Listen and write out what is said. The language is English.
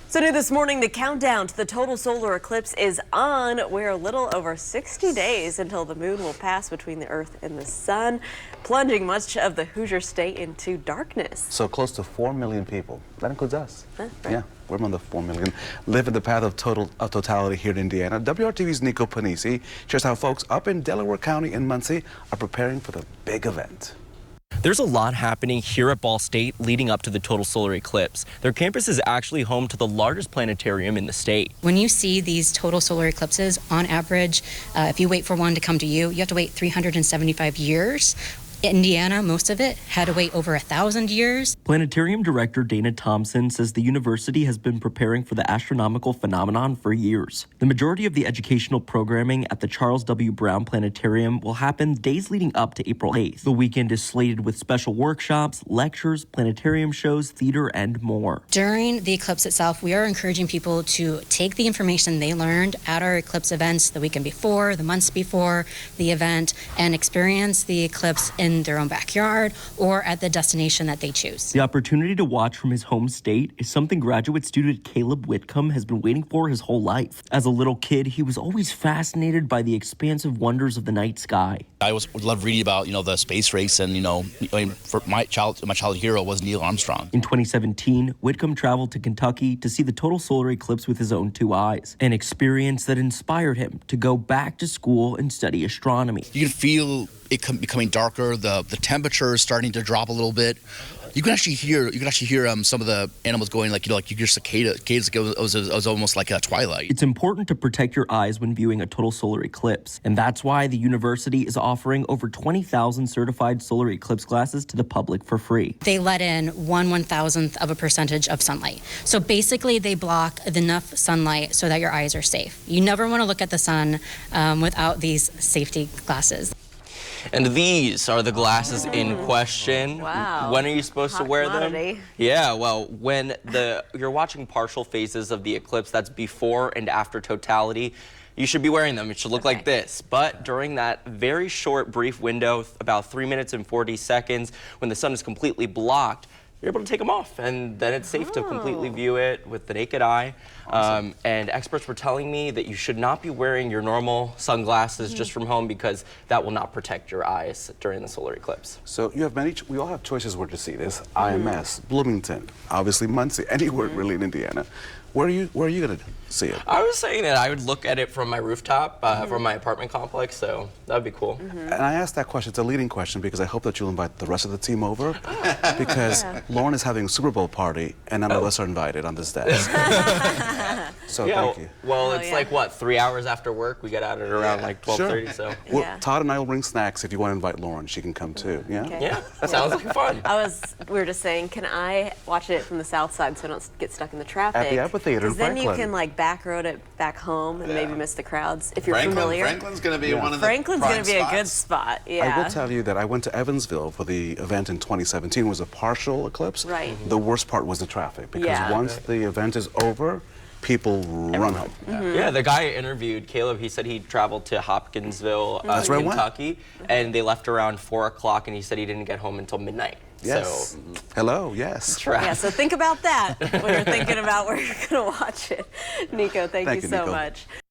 So new this morning, the countdown to the total solar eclipse is on. We're a little over 60 days until the moon will pass between the Earth and the sun, plunging much of the Hoosier state into darkness. So close to 4 million people. That includes us. Right. Yeah, we're among the 4 million. Live in the path of totality here in Indiana. WRTV's Nico Panisi shares how folks up in Delaware County and Muncie are preparing for the big event. There's a lot happening here at Ball State leading up to the total solar eclipse. Their campus is actually home to the largest planetarium in the state. When you see these total solar eclipses, on average, if you wait for one to come to you, you have to wait 375 years. Indiana, most of it, had to wait over 1,000 years. Planetarium director Dana Thompson says the university has been preparing for the astronomical phenomenon for years. The majority of the educational programming at the Charles W. Brown Planetarium will happen days leading up to April 8th. The weekend is slated with special workshops, lectures, planetarium shows, theater, and more. During the eclipse itself, we are encouraging people to take the information they learned at our eclipse events the weekend before, the months before the event, and experience the eclipse in their own backyard or at the destination that they choose. The opportunity to watch from his home state is something graduate student Caleb Whitcomb has been waiting for his whole life. As a little kid, he was always fascinated by the expansive wonders of the night sky. I loved reading about, the space race, and, for my childhood hero was Neil Armstrong. In 2017, Whitcomb traveled to Kentucky to see the total solar eclipse with his own 2 eyes, an experience that inspired him to go back to school and study astronomy. You can feel it becoming darker, the temperature is starting to drop a little bit. You can actually hear some of the animals going, you hear cicadas. It was almost like a twilight. It's important to protect your eyes when viewing a total solar eclipse, and that's why the university is offering over 20,000 certified solar eclipse glasses to the public for free. They let in 1/1000th of a percentage of sunlight. So basically they block enough sunlight so that your eyes are safe. You never want to look at the sun without these safety glasses. And these are the glasses in question. Wow. When are you supposed to wear commodity. them? Yeah, well, when you're watching partial phases of the eclipse, that's before and after totality, you should be wearing them. It should look like this. But during that very short, brief window, about 3 minutes and 40 seconds, when the sun is completely blocked, you're able to take them off, and then it's safe to completely view it with the naked eye. Awesome. And experts were telling me that you should not be wearing your normal sunglasses just from home, because that will not protect your eyes during the solar eclipse. So you have we all have choices where to see this. IMS, Bloomington, obviously Muncie, anywhere really in Indiana. Where are you going to see it? I was saying that I would look at it from my rooftop, from my apartment complex, so that would be cool. And I asked that question, it's a leading question, because I hope that you'll invite the rest of the team over, because Lauren is having a Super Bowl party, and none of us are invited on this desk. So thank you. Well, it's like, what, 3 hours after work? We get out at around like 12:30, sure. so. Well, Todd and I will bring snacks if you want to invite Lauren. She can come too, yeah? Okay. Yeah, that sounds like fun. We were just saying, can I watch it from the south side so I don't get stuck in the traffic? At the amphitheater in then Franklin. you can back road it back home and maybe miss the crowds if you're familiar. Franklin's going to be one of the Franklin's prime going to be spots. a good spot. Yeah. I will tell you that I went to Evansville for the event in 2017. It was a partial eclipse. Right. The worst part was the traffic, because once the event is over, people run home. Yeah, the guy I interviewed, Caleb, he said he traveled to Hopkinsville, Kentucky, and they left around 4 o'clock, and he said he didn't get home until midnight. Yes. So, hello, yes. Yeah, so think about that when you're thinking about where you're going to watch it. Nico, thank you so much.